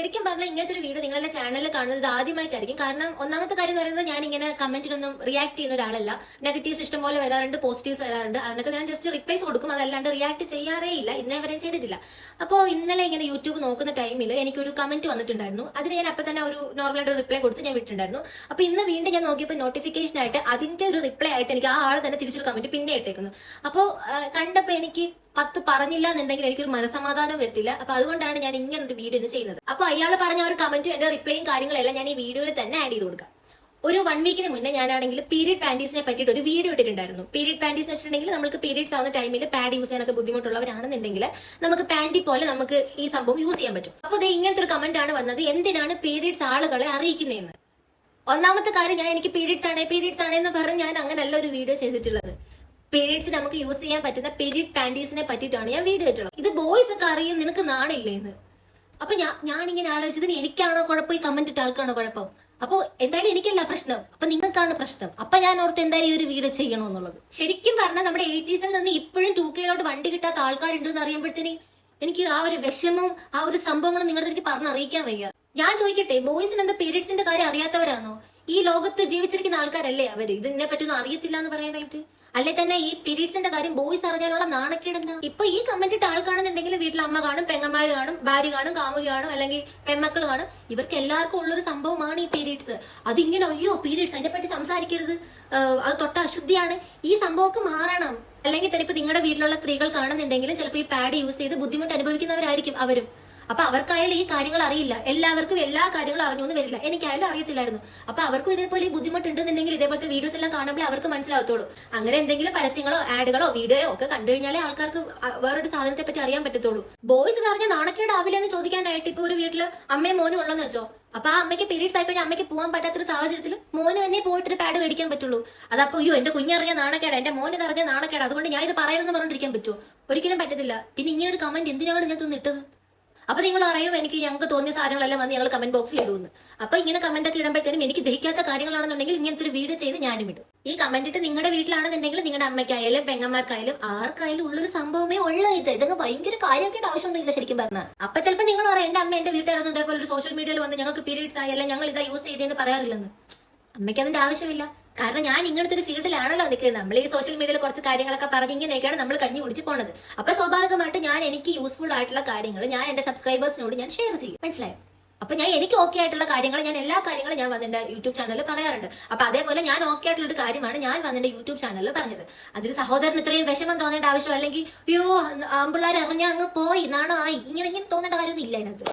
ശരിക്കും പറഞ്ഞാൽ ഇങ്ങനത്തെ ഒരു വീഡിയോ നിങ്ങളുടെ ചാനലിൽ കാണുന്നത് ആദ്യമായിട്ടായിരിക്കും. കാരണം ഒന്നാമത്തെ കാര്യം എന്ന് പറയുന്നത് ഞാൻ ഇങ്ങനെ കമന്റിനൊന്നും റിയാക്ട് ചെയ്യുന്ന ഒരാളല്ല. നെഗറ്റീവ്സ് ഇഷ്ടം പോലെ വരാറുണ്ട്, പോസിറ്റീവ്സ് വരാറുണ്ട്. അതിനൊക്കെ ഞാൻ ജസ്റ്റ് റിപ്ലൈസ് കൊടുക്കും, അതല്ലാണ്ട് റിയാക്ട് ചെയ്യാറേ ഇല്ല, ഇന്നേ വരെയും ചെയ്തിട്ടില്ല. അപ്പോൾ ഇന്നലെ ഇങ്ങനെ യൂട്യൂബ് നോക്കുന്ന ടൈമിൽ എനിക്കൊരു കമന്റ് വന്നിട്ടുണ്ടായിരുന്നു. അതിന് ഞാൻ അപ്പോൾ തന്നെ ഒരു നോർമലായിട്ട് റിപ്ലൈ കൊടുത്ത് ഞാൻ വിട്ടിട്ടുണ്ടായിരുന്നു. അപ്പോൾ ഇന്ന് വീണ്ടും ഞാൻ നോക്കിയപ്പോൾ നോട്ടിഫിക്കേഷൻ ആയിട്ട് അതിന്റെ ഒരു റിപ്ലൈ ആയിട്ട് എനിക്ക് ആ ആൾ തന്നെ തിരിച്ചൊരു കമന്റ് പിന്നെ ഇട്ടേക്കുന്നു. അപ്പോൾ കണ്ടപ്പോൾ എനിക്ക് 10 പറഞ്ഞില്ല എന്നുണ്ടെങ്കിൽ എനിക്കൊരു മനസമാധാനം വരത്തില്ല. അപ്പൊ അതുകൊണ്ടാണ് ഞാൻ ഇങ്ങനെ ഒരു വീഡിയോ ഇന്ന് ചെയ്യുന്നത്. അപ്പൊ അയാൾ പറഞ്ഞ ഒരു കമന്റും എന്റെ റിപ്ലൈയും കാര്യങ്ങളെല്ലാം ഞാൻ ഈ വീഡിയോയിൽ തന്നെ ആഡ് ചെയ്ത് കൊടുക്കാം. ഒരു 1 വീക്കിന് മുന്നേ ഞാനാണെങ്കിൽ പീരീഡ് പാൻറ്റീസിനെ പറ്റിയിട്ട് ഒരു വീഡിയോ ഇട്ടിട്ടുണ്ടായിരുന്നു. പീരീഡ് പാൻറ്റീസ് എന്ന് വെച്ചിട്ടുണ്ടെങ്കിൽ നമുക്ക് പീരീഡ്സ് ആവുന്ന ടൈമിൽ പാഡ് യൂസ് ചെയ്യാനൊക്കെ ബുദ്ധിമുട്ടുള്ളവരാണെന്നുണ്ടെങ്കിൽ നമുക്ക് പാൻറ്റി പോലെ നമുക്ക് ഈ സംഭവം യൂസ് ചെയ്യാൻ പറ്റും. അപ്പോൾ ഇത് ഇങ്ങനത്തെ ഒരു കമന്റ് ആണ് വന്നത്, എന്തിനാണ് പീരീഡ്സ് ആളുകളെ അറിയിക്കുന്നതെന്ന്. ഒന്നാമത്തെ കാര്യം, എനിക്ക് പീരീഡ്സ് ആണ് എന്ന് പറഞ്ഞ് ഞാൻ അങ്ങനല്ല ഒരു വീഡിയോ ചെയ്തിട്ടുള്ളത്. പീരീഡ്സ് നമുക്ക് യൂസ് ചെയ്യാൻ പറ്റുന്ന പീരീഡ് പാൻറ്റീസിനെ പറ്റിയിട്ടാണ് ഞാൻ വീഡിയോ ഇട്ടുള്ളത്. ഇത് ബോയ്സ് ഒക്കെ അറിയും, നിനക്ക് നാണില്ലേ എന്ന്. അപ്പൊ ഞാനിങ്ങനെ ആലോചിച്ചതിന് എനിക്കാണോ കുഴപ്പം, ഈ കമന്റ് ഇട്ട ആൾക്കാണോ കുഴപ്പം? അപ്പൊ എന്തായാലും എനിക്കല്ല പ്രശ്നം, അപ്പൊ നിങ്ങൾക്കാണ് പ്രശ്നം. അപ്പൊ ഞാൻ ഓർത്ത് എന്തായാലും ഈ ഒരു വീഡിയോ ചെയ്യണമെന്നുള്ളത്. ശരിക്കും പറഞ്ഞാൽ നമ്മുടെ 80s നിന്ന് ഇപ്പോഴും 2K വണ്ടി കിട്ടാത്ത ആൾക്കാരുണ്ടെന്ന് അറിയുമ്പോഴത്തേന് എനിക്ക് ആ ഒരു വിഷമവും ആ ഒരു സംഭവങ്ങളും നിങ്ങളുടെ എനിക്ക് പറഞ്ഞറിയിക്കാൻ വയ്യ. ഞാൻ ചോദിക്കട്ടെ, ബോയ്സിന് എന്താ പീരീഡ്സിന്റെ കാര്യം അറിയാത്തവരാണോ? ഈ ലോകത്ത് ജീവിച്ചിരിക്കുന്ന ആൾക്കാരല്ലേ അവര്? ഇതിനെ പറ്റൊന്നും അറിയത്തില്ല എന്ന് പറയാനായിട്ട്? അല്ലെ തന്നെ ഈ പീരീഡ്സിന്റെ കാര്യം ബോയ്സ് അറിഞ്ഞാലുള്ള നാണക്കേട് എന്താ? ഇപ്പൊ ഈ കമന്റ് ഇട്ട ആൾക്കാണെന്നുണ്ടെങ്കിൽ വീട്ടിൽ അമ്മ കാണും, പെങ്ങന്മാര് കാണും, ഭാര്യ കാണും, കാമുകി കാണും, അല്ലെങ്കിൽ പെൺമക്കൾ കാണും. ഇവർക്ക് എല്ലാവർക്കും ഉള്ളൊരു സംഭവമാണ് ഈ പീരീഡ്സ്. അതിങ്ങനെ അയ്യോ പീരീഡ്സ് അതിനെപ്പറ്റി സംസാരിക്കരുത്, അത് തൊട്ട അശുദ്ധിയാണ്. ഈ സംഭവമൊക്കെ മാറണം. അല്ലെങ്കിൽ തന്നെ ഇപ്പൊ നിങ്ങളുടെ വീട്ടിലുള്ള സ്ത്രീകൾ കാണുന്നുണ്ടെങ്കിലും ചിലപ്പോൾ ഈ പാഡ് യൂസ് ചെയ്ത് ബുദ്ധിമുട്ട് അനുഭവിക്കുന്നവരായിരിക്കും അവരും. അപ്പൊ അവർക്കായാലും ഈ കാര്യങ്ങൾ അറിയില്ല. എല്ലാവർക്കും എല്ലാ കാര്യങ്ങളും അറിഞ്ഞൊന്നും വരില്ല. എനിക്കായാലും അറിയത്തില്ലായിരുന്നു. അപ്പൊ അവർക്കും ഇതേപോലെ ഈ ബുദ്ധിമുട്ടുണ്ടെന്നുണ്ടെങ്കിൽ ഇതേപോലത്തെ വീഡിയോസ് എല്ലാം കാണുമ്പോൾ അവർക്ക് മനസ്സിലാവത്തുള്ളൂ. അങ്ങനെ എന്തെങ്കിലും പരസ്യങ്ങളോ ആഡുകളോ വീഡിയോയോ ഒക്കെ കണ്ടു കഴിഞ്ഞാലേ ആൾക്കാർക്ക് വേറൊരു സാധനത്തെ പറ്റി അറിയാൻ പറ്റത്തുള്ളൂ. ബോയ്സ് പറഞ്ഞ നാണക്കേടാവില്ല എന്ന് ചോദിക്കാനായിട്ട് ഇപ്പൊ ഒരു വീട്ടില് അമ്മയും മോനും ഉള്ളെന്ന് വെച്ചോ, അപ്പൊ ആ അമ്മയ്ക്ക് പീരീഡ്സ് ആയിക്കഴിഞ്ഞാൽ അമ്മയ്ക്ക് പോകാൻ പറ്റാത്തൊരു സാഹചര്യത്തിൽ മോന് തന്നെ പോയിട്ടൊരു പാഡ് മേടിക്കാൻ പറ്റുള്ളൂ. അതപ്പോ അയ്യോ എന്റെ കുഞ്ഞറിഞ്ഞ നാണക്കേടാ, എന്റെ മോൻ ഇതറിഞ്ഞ നാണക്കേടാ, അതുകൊണ്ട് ഞാൻ ഇത് പറയണമെന്ന് പറഞ്ഞിരിക്കാൻ പറ്റുമോ? ഒരിക്കലും പറ്റത്തില്ല. പിന്നെ ഇങ്ങനെ ഒരു കമന്റ് എന്തിനാണ് ഇതിനകത്തൊന്ന് ഇട്ടത്? അപ്പൊ നിങ്ങൾ അറിയും ഞങ്ങൾക്ക് തോന്നിയ സാധനങ്ങളെല്ലാം വന്ന് ഞങ്ങൾ കമന്റ് ബോക്സിൽ ഇടുന്നു. അപ്പൊ ഇങ്ങനെ കമന്റ് ഒക്കെ ഇടുമ്പോഴത്തേനും എനിക്ക് ദഹിക്കാത്ത കാര്യങ്ങളാണെന്നുണ്ടെങ്കിൽ ഇങ്ങനത്തെ ഒരു വീഡിയോ ചെയ്ത് ഞാനും ഇടും. ഈ കമന്റ് ഇട്ട് നിങ്ങളുടെ വീട്ടിലാണെന്നുണ്ടെങ്കിൽ നിങ്ങളുടെ അമ്മയ്ക്കായാലും പെങ്ങന്മാർക്കായാലും ആർക്കായാലും ഉള്ളൊരു സംഭവമേ ഉള്ള ഇതങ്ങ് ഭയങ്കര കാര്യമാക്കിയിട്ട് ആവശ്യമൊന്നുമില്ല ശരിക്കും പറഞ്ഞാൽ. അപ്പൊ ചിലപ്പോൾ നിങ്ങൾ പറയാം എന്റെ അമ്മ എന്റെ വീട്ടുകാരൊന്നും ഇതേപോലെ ഒരു സോഷ്യൽ മീഡിയയിൽ വന്ന് ഞങ്ങൾക്ക് പീരീഡ്സ് ആയാലും ഞങ്ങൾ ഇതാ യൂസ് ചെയ്തതെന്ന് പറയാറില്ലെന്ന്. അമ്മയ്ക്ക് അതിന്റെ ആവശ്യമില്ല. കാരണം ഞാൻ ഇങ്ങനത്തെ ഒരു ഫീൽഡിലാണല്ലോ നിൽക്കുന്നത്. നമ്മൾ ഈ സോഷ്യൽ മീഡിയയിൽ കുറച്ച് കാര്യങ്ങളൊക്കെ പറഞ്ഞ് ഇങ്ങനെയൊക്കെയാണ് നമ്മൾ കഞ്ഞി കുടിച്ച് പോണത്. അപ്പൊ സ്വാഭാവികമായിട്ട് ഞാൻ എനിക്ക് യൂസ്ഫുൾ ആയിട്ടുള്ള കാര്യങ്ങൾ ഞാൻ എന്റെ സബ്സ്ക്രൈബേഴ്സിനോട് ഞാൻ ഷെയർ ചെയ്യും. മനസ്സിലായോ? അപ്പൊ എനിക്ക് ഓക്കെ ആയിട്ടുള്ള കാര്യങ്ങൾ ഞാൻ എല്ലാ കാര്യങ്ങളും ഞാൻ വന്നെന്റെ യൂട്യൂബ് ചാനലിൽ പറയാറുണ്ട്. അപ്പൊ അതേപോലെ ഞാൻ ഓക്കെ ആയിട്ടുള്ള ഒരു കാര്യമാണ് ഞാൻ വന്നെന്റെ യൂട്യൂബ് ചാനലിൽ പറഞ്ഞത്. അതിന് സഹോദരന് ഇത്രയും വിഷമം തോന്നേണ്ട ആവശ്യം, അല്ലെങ്കിൽ അയ്യോ ആമ്പിള്ളേർ അറിഞ്ഞാൽ അങ്ങ് പോയി നാണമായി ഇങ്ങനെ തോന്നേണ്ട കാര്യമൊന്നും ഇല്ല അതിനകത്ത്.